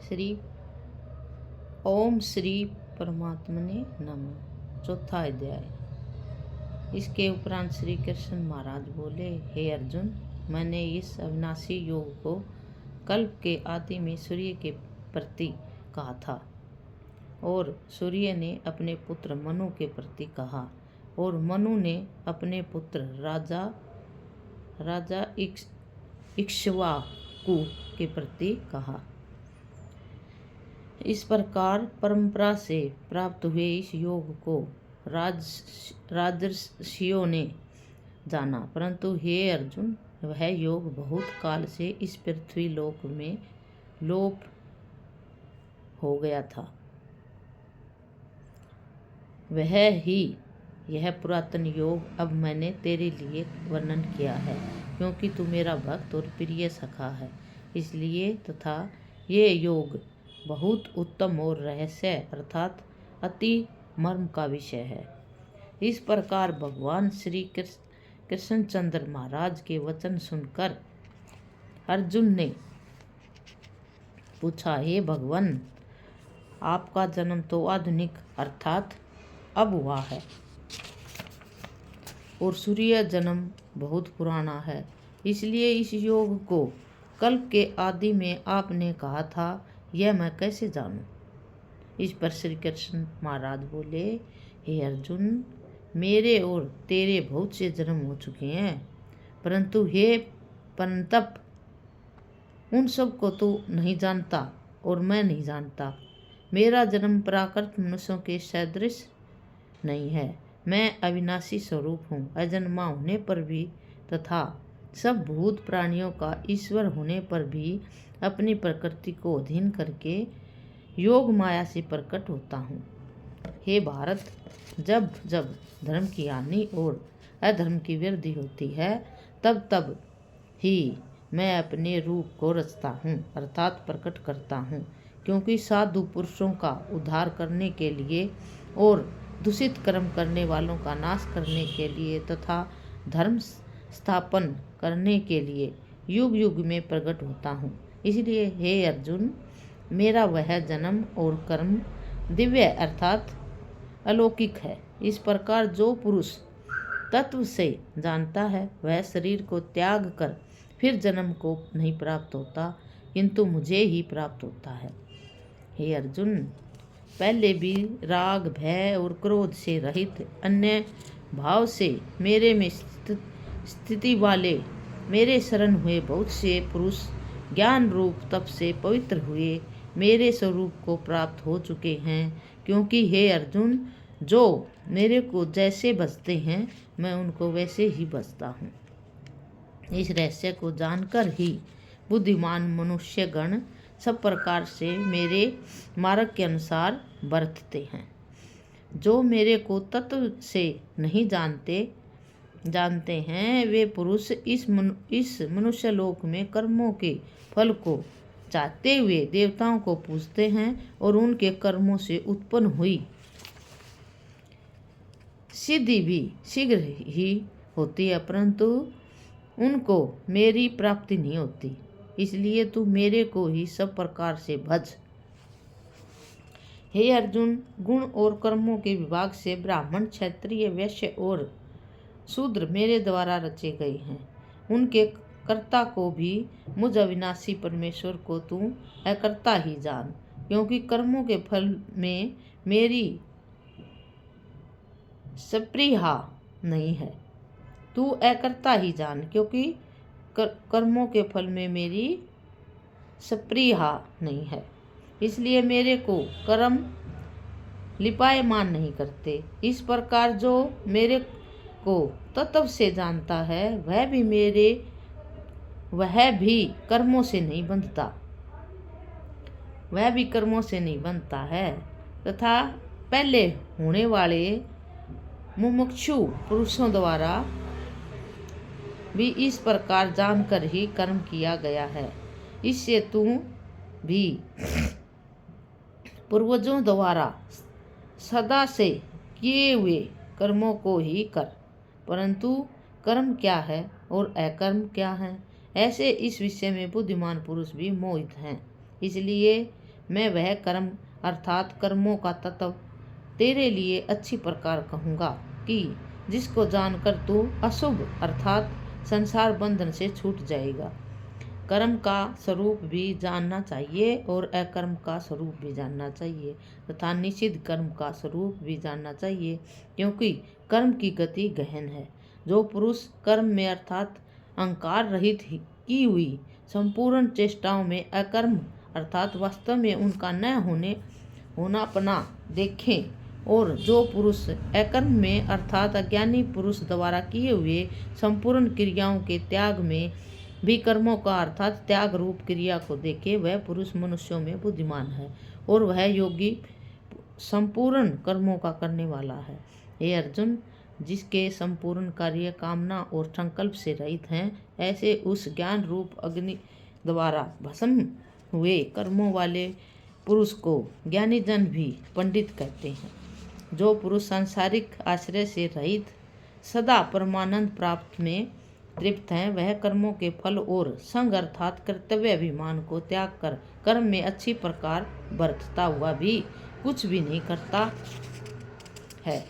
श्री ओम श्री परमात्मने नमः। चौथा अध्याय। इसके उपरांत श्री कृष्ण महाराज बोले, हे अर्जुन, मैंने इस अविनाशी योग को कल्प के आदि में सूर्य के प्रति कहा था और सूर्य ने अपने पुत्र मनु के प्रति कहा और मनु ने अपने पुत्र राजा इक्ष्वाकु के प्रति कहा। इस प्रकार परंपरा से प्राप्त हुए इस योग को राजर्षियों ने जाना, परंतु हे अर्जुन, वह योग बहुत काल से इस पृथ्वी लोक में लोप हो गया था। वह ही यह पुरातन योग अब मैंने तेरे लिए वर्णन किया है, क्योंकि तू मेरा भक्त और प्रिय सखा है, इसलिए तथा ये योग बहुत उत्तम और रहस्य अर्थात अति मर्म का विषय है। इस प्रकार भगवान श्री कृष्णचंद्र महाराज के वचन सुनकर अर्जुन ने पूछा, हे भगवान, आपका जन्म तो आधुनिक अर्थात अब हुआ है और सूर्य जन्म बहुत पुराना है, इसलिए इस योग को कल्प के आदि में आपने कहा था, यह मैं कैसे जानूं? इस पर श्री कृष्ण महाराज बोले, हे अर्जुन, मेरे और तेरे बहुत से जन्म हो चुके हैं, परंतु हे परंतप उन सब को तू नहीं जानता और मैं नहीं जानता। मेरा जन्म प्राकृत मनुष्यों के सदृश नहीं है। मैं अविनाशी स्वरूप हूँ, अजन्मा होने पर भी तथा सब भूत प्राणियों का ईश्वर होने पर भी अपनी प्रकृति को अधीन करके योग माया से प्रकट होता हूँ। हे भारत, जब जब धर्म की हानि और अधर्म की वृद्धि होती है, तब तब ही मैं अपने रूप को रचता हूँ अर्थात प्रकट करता हूँ, क्योंकि साधु पुरुषों का उद्धार करने के लिए और दूषित कर्म करने वालों का नाश करने के लिए तथा धर्म स्थापन करने के लिए युग युग में प्रकट होता हूँ। इसलिए हे अर्जुन, मेरा वह जन्म और कर्म दिव्य अर्थात अलौकिक है। इस प्रकार जो पुरुष तत्व से जानता है, वह शरीर को त्याग कर फिर जन्म को नहीं प्राप्त होता, किंतु मुझे ही प्राप्त होता है। हे अर्जुन, पहले भी राग, भय और क्रोध से रहित अन्य भाव से मेरे में स्थिति वाले मेरे शरण हुए बहुत से पुरुष ज्ञान रूप तप से पवित्र हुए मेरे स्वरूप को प्राप्त हो चुके हैं, क्योंकि हे अर्जुन, जो मेरे को जैसे भजते हैं, मैं उनको वैसे ही भजता हूँ। इस रहस्य को जानकर ही बुद्धिमान मनुष्यगण सब प्रकार से मेरे मार्ग के अनुसार बरतते हैं। जो मेरे को तत्व से नहीं जानते हैं, वे पुरुष इस मनुष्य लोक में कर्मों के फल को चाहते हुए देवताओं को पूजते हैं और उनके कर्मों से उत्पन्न हुई सिद्धि भी शीघ्र ही होती है, परंतु उनको मेरी प्राप्ति नहीं होती। इसलिए तू मेरे को ही सब प्रकार से भज। हे अर्जुन, गुण और कर्मों के विभाग से ब्राह्मण, क्षत्रिय, वैश्य और शूद्र मेरे द्वारा रचे गए हैं। उनके कर्ता को भी मुझ अविनाशी परमेश्वर को तू अकर्ता ही जान, क्योंकि कर्मों के फल में मेरी स्पृहा नहीं है। तू अकर्ता ही जान, क्योंकि कर्मों के फल में मेरी स्पृहा नहीं है, इसलिए मेरे को कर्म लिपायमान नहीं करते। इस प्रकार जो मेरे को तत्व से जानता है, वह भी कर्मों से नहीं बंधता है तथा पहले होने वाले मुमुक्षु पुरुषों द्वारा भी इस प्रकार जानकर ही कर्म किया गया है। इससे तू भी पूर्वजों द्वारा सदा से किए हुए कर्मों को ही कर, परंतु कर्म क्या है और अकर्म क्या है, ऐसे इस विषय में बुद्धिमान पुरुष भी मोहित हैं। इसलिए मैं वह कर्म अर्थात कर्मों का तत्व तेरे लिए अच्छी प्रकार कहूँगा कि जिसको जानकर तू अशुभ अर्थात संसार बंधन से छूट जाएगा। कर्म का स्वरूप भी जानना चाहिए और अकर्म का स्वरूप भी जानना चाहिए तथा निषिद्ध कर्म का स्वरूप भी जानना चाहिए, क्योंकि कर्म की गति गहन है। जो पुरुष कर्म में अर्थात अहंकार रहित की हुई संपूर्ण चेष्टाओं में अकर्म अर्थात वास्तव में उनका न होनापना देखें, और जो पुरुष अकर्म में अर्थात अज्ञानी पुरुष द्वारा किए हुए संपूर्ण क्रियाओं के त्याग में भी कर्मों का अर्थात त्याग रूप क्रिया को देखे, वह पुरुष मनुष्यों में बुद्धिमान है और वह योगी संपूर्ण कर्मों का करने वाला है। हे अर्जुन, जिसके संपूर्ण कार्य कामना और संकल्प से रहित हैं, ऐसे उस ज्ञान रूप अग्नि द्वारा भस्म हुए कर्मों वाले पुरुष को ज्ञानी जन भी पंडित कहते हैं। जो पुरुष सांसारिक आश्रय से रहित सदा परमानंद प्राप्त में तृप्त हैं, वह कर्मों के फल और संग अर्थात कर्तव्य अभिमान को त्याग कर कर्म में अच्छी प्रकार बरतता हुआ भी कुछ भी नहीं करता है।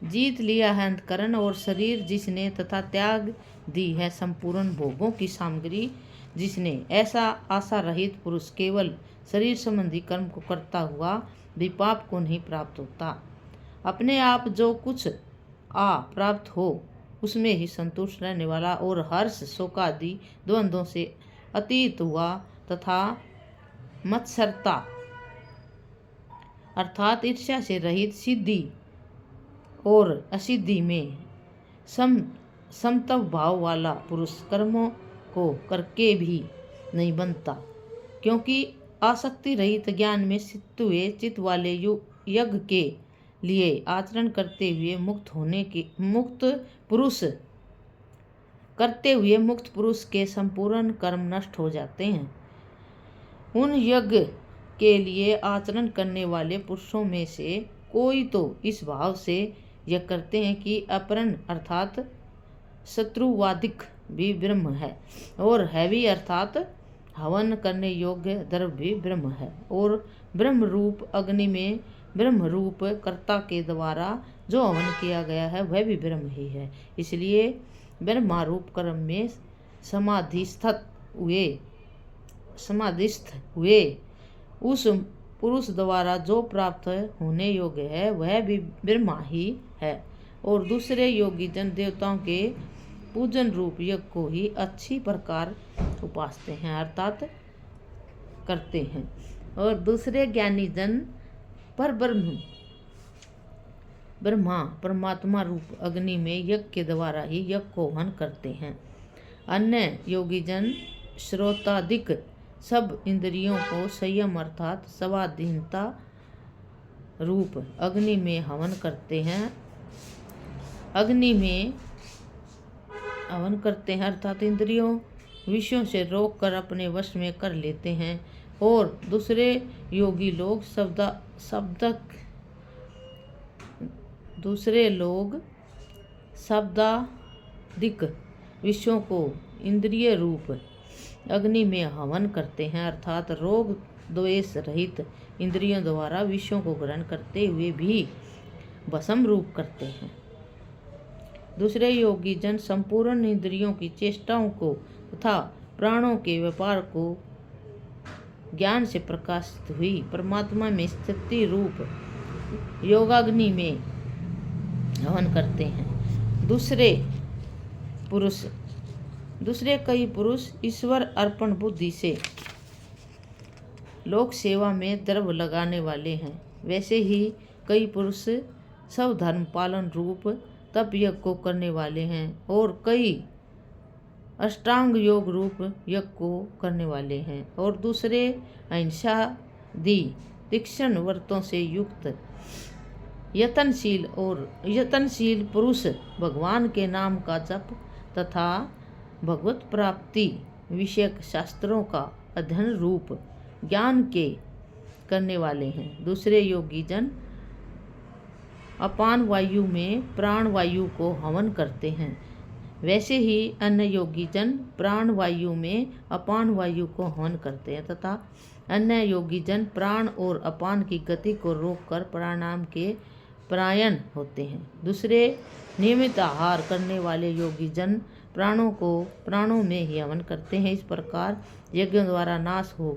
जीत लिया है अंतकरण और शरीर जिसने तथा त्याग दी है संपूर्ण भोगों की सामग्री जिसने, ऐसा आशा रहित पुरुष केवल शरीर संबंधी कर्म को करता हुआ भी पाप को नहीं प्राप्त होता। अपने आप जो कुछ प्राप्त हो उसमें ही संतुष्ट रहने वाला और हर्ष शोकादि द्वंद्वों से अतीत हुआ तथा मत्सरता अर्थात ईर्ष्या से रहित सिद्धि और असिद्धि में समत्व भाव वाला पुरुष कर्मों को करके भी नहीं बनता, क्योंकि आसक्ति रहित ज्ञान में स्थित हुए चित्त वाले यज्ञ के लिए आचरण करते हुए मुक्त पुरुष के संपूर्ण कर्म नष्ट हो जाते हैं। उन यज्ञ के लिए आचरण करने वाले पुरुषों में से कोई तो इस भाव से यह करते हैं कि अपरण अर्थात शत्रुवादिक भी ब्रह्म है और हैवी अर्थात हवन करने योग्य द्रव्य भी ब्रह्म है, और ब्रह्म रूप अग्नि में ब्रह्म रूप कर्ता के द्वारा जो हवन किया गया है वह भी ब्रह्म ही है। इसलिए ब्रह्मारूप कर्म में समाधिस्थ हुए उस पुरुष द्वारा जो प्राप्त होने योग्य है वह भी ब्रह्मा ही है, और दूसरे योगी जन देवताओं के पूजन रूप यज्ञ को ही अच्छी प्रकार उपासते हैं अर्थात करते हैं, और दूसरे ज्ञानी जन पर ब्रह्मा परमात्मा रूप अग्नि में यज्ञ के द्वारा ही यज्ञ को हवन करते हैं। अन्य योगी जन श्रोतादिक सब इंद्रियों को संयम अर्थात स्वाधीनता रूप अग्नि में हवन करते हैं। अग्नि में हवन करते हैं अर्थात इंद्रियों विषयों से रोक कर अपने वश में कर लेते हैं, और दूसरे योगी लोग शब्दादिक विषयों को इंद्रिय रूप अग्नि में हवन करते हैं अर्थात रोग द्वेष रहित इंद्रियों द्वारा विषयों को ग्रहण करते हुए भी भस्म रूप करते हैं। दूसरे योगी जन संपूर्ण इंद्रियों की चेष्टाओं को तथा प्राणों के व्यापार को ज्ञान से प्रकाशित हुई परमात्मा में स्थिति रूप योगाग्नि में हवन करते हैं। दूसरे कई पुरुष ईश्वर अर्पण बुद्धि से लोक सेवा में द्रव्य लगाने वाले हैं। वैसे ही कई पुरुष सब धर्म पालन रूप तप यज्ञ को करने वाले हैं, और कई अष्टांग योग रूप यज्ञ को करने वाले हैं, और दूसरे अहिंसादि तीक्ष्ण व्रतों से युक्त यतनशील पुरुष भगवान के नाम का जप तथा भगवत प्राप्ति विषयक शास्त्रों का अध्ययन रूप ज्ञान के करने वाले हैं। दूसरे योगी जन अपान वायु में प्राण वायु को हवन करते हैं। वैसे ही अन्य योगी जन प्राण वायु में अपान वायु को हवन करते हैं तथा अन्य योगी जन प्राण और अपान की गति को रोककर प्राणायाम के परायण होते हैं। दूसरे नियमित आहार करने वाले योगी जन प्राणों में ही हवन करते हैं। इस प्रकार यज्ञों द्वारा नाश हो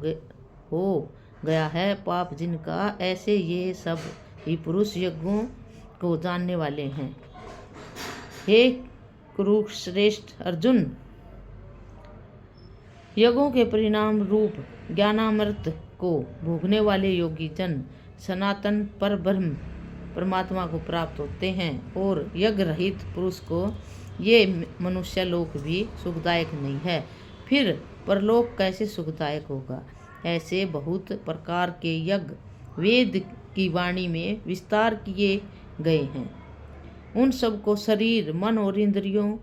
गया है पाप जिनका, ऐसे ये सब ही पुरुष यज्ञों को जानने वाले हैं। हे कुरुश्रेष्ठ अर्जुन, यज्ञों के परिणाम रूप ज्ञानामृत को भोगने वाले योगी जन सनातन पर ब्रह्म परमात्मा को प्राप्त होते हैं और यज्ञ रहित पुरुष को ये मनुष्य लोक भी सुखदायक नहीं है, फिर परलोक कैसे सुखदायक होगा। ऐसे बहुत प्रकार के यज्ञ वेद की वाणी में विस्तार किए गए हैं। उन सब को शरीर मन और इंद्रियों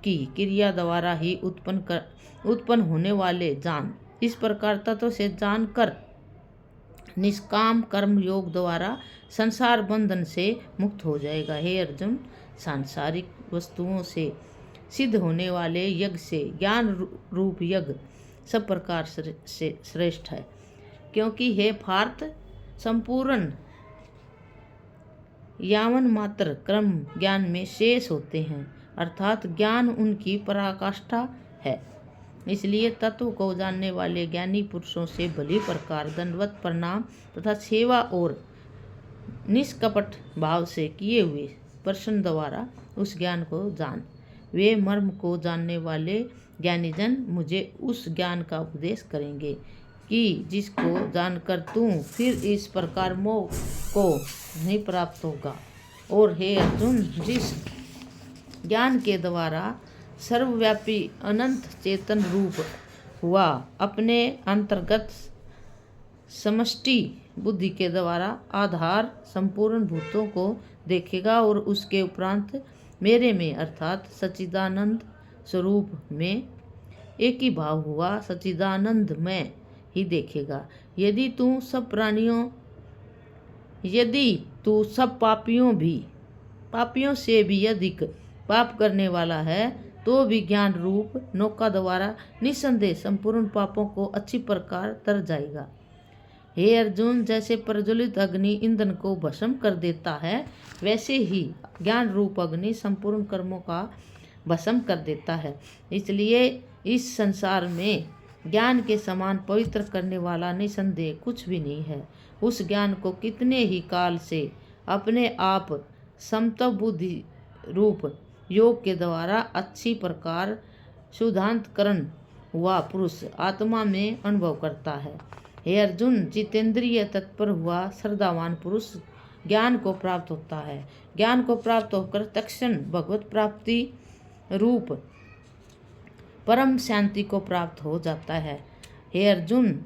की क्रिया द्वारा ही उत्पन्न होने वाले जान, इस प्रकार तत्व से जानकर निष्काम कर्म योग द्वारा संसार बंधन से मुक्त हो जाएगा। हे अर्जुन, सांसारिक वस्तुओं से सिद्ध होने वाले यज्ञ से ज्ञान रूप यज्ञ सब प्रकार से श्रेष्ठ है, क्योंकि हे पार्थ संपूर्ण यावन मात्र कर्म ज्ञान में शेष होते हैं, अर्थात ज्ञान उनकी पराकाष्ठा है। इसलिए तत्व को जानने वाले ज्ञानी पुरुषों से भली प्रकार दंडवत प्रणाम तथा सेवा और निष्कपट भाव से किए हुए प्रश्न द्वारा उस ज्ञान को जान। वे मर्म को जानने वाले ज्ञानी जन मुझे उस ज्ञान का उपदेश करेंगे कि जिसको जानकर तू फिर इस प्रकार मोह को नहीं प्राप्त होगा। और हे अर्जुन, जिस ज्ञान के द्वारा सर्वव्यापी अनंत चेतन रूप हुआ अपने अंतर्गत समष्टि बुद्धि के द्वारा आधार संपूर्ण भूतों को देखेगा और उसके उपरांत मेरे में अर्थात सच्चिदानंद स्वरूप में एक ही भाव हुआ सच्चिदानंद में ही देखेगा। यदि तू सब पापियों से भी अधिक पाप करने वाला है तो भी ज्ञान रूप नौका द्वारा निस्संदेह संपूर्ण पापों को अच्छी प्रकार तर जाएगा। हे अर्जुन, जैसे प्रज्वलित अग्नि ईंधन को भस्म कर देता है, वैसे ही ज्ञान रूप अग्नि संपूर्ण कर्मों का भस्म कर देता है। इसलिए इस संसार में ज्ञान के समान पवित्र करने वाला निसंदेह कुछ भी नहीं है। उस ज्ञान को कितने ही काल से अपने आप समत्व बुद्धि रूप योग के द्वारा अच्छी प्रकार शुद्धांतकरण हुआ पुरुष आत्मा में अनुभव करता है। हे अर्जुन, जितेंद्रिय तत्पर हुआ श्रद्धावान पुरुष ज्ञान को प्राप्त होता है। ज्ञान को प्राप्त होकर तत्क्षण भगवत प्राप्ति रूप परम शांति को प्राप्त हो जाता है। हे अर्जुन,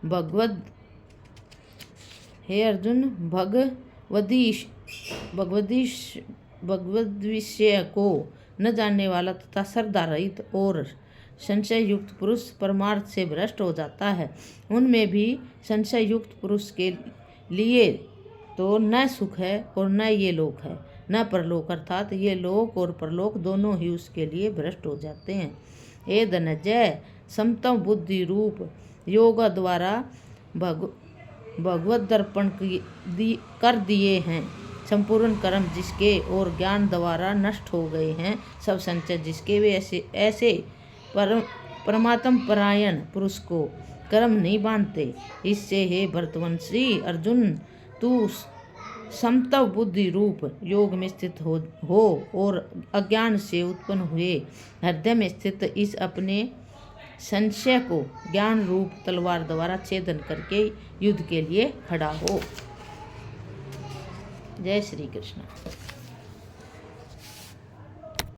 भगवद विषय को न जानने वाला तथा श्रद्धा रहित और संशय युक्त पुरुष परमार्थ से भ्रष्ट हो जाता है। उनमें भी संशय युक्त पुरुष के लिए तो न सुख है और न ये लोक है न परलोक, अर्थात ये लोक और परलोक दोनों ही उसके लिए भ्रष्ट हो जाते हैं। हे धनंजय, समत्व बुद्धि रूप योग द्वारा भगवत दर्पण कर दिए हैं संपूर्ण कर्म जिसके और ज्ञान द्वारा नष्ट हो गए हैं सब संचय जिसके, वे ऐसे परमात्म परायण पुरुष को कर्म नहीं बांधते। इससे हे भरतवंशी अर्जुन, तू समत्व बुद्धि रूप योग में स्थित हो और अज्ञान से उत्पन्न हुए हृदय में स्थित इस अपने संशय को ज्ञान रूप तलवार द्वारा छेदन करके युद्ध के लिए खड़ा हो। जय श्री कृष्ण।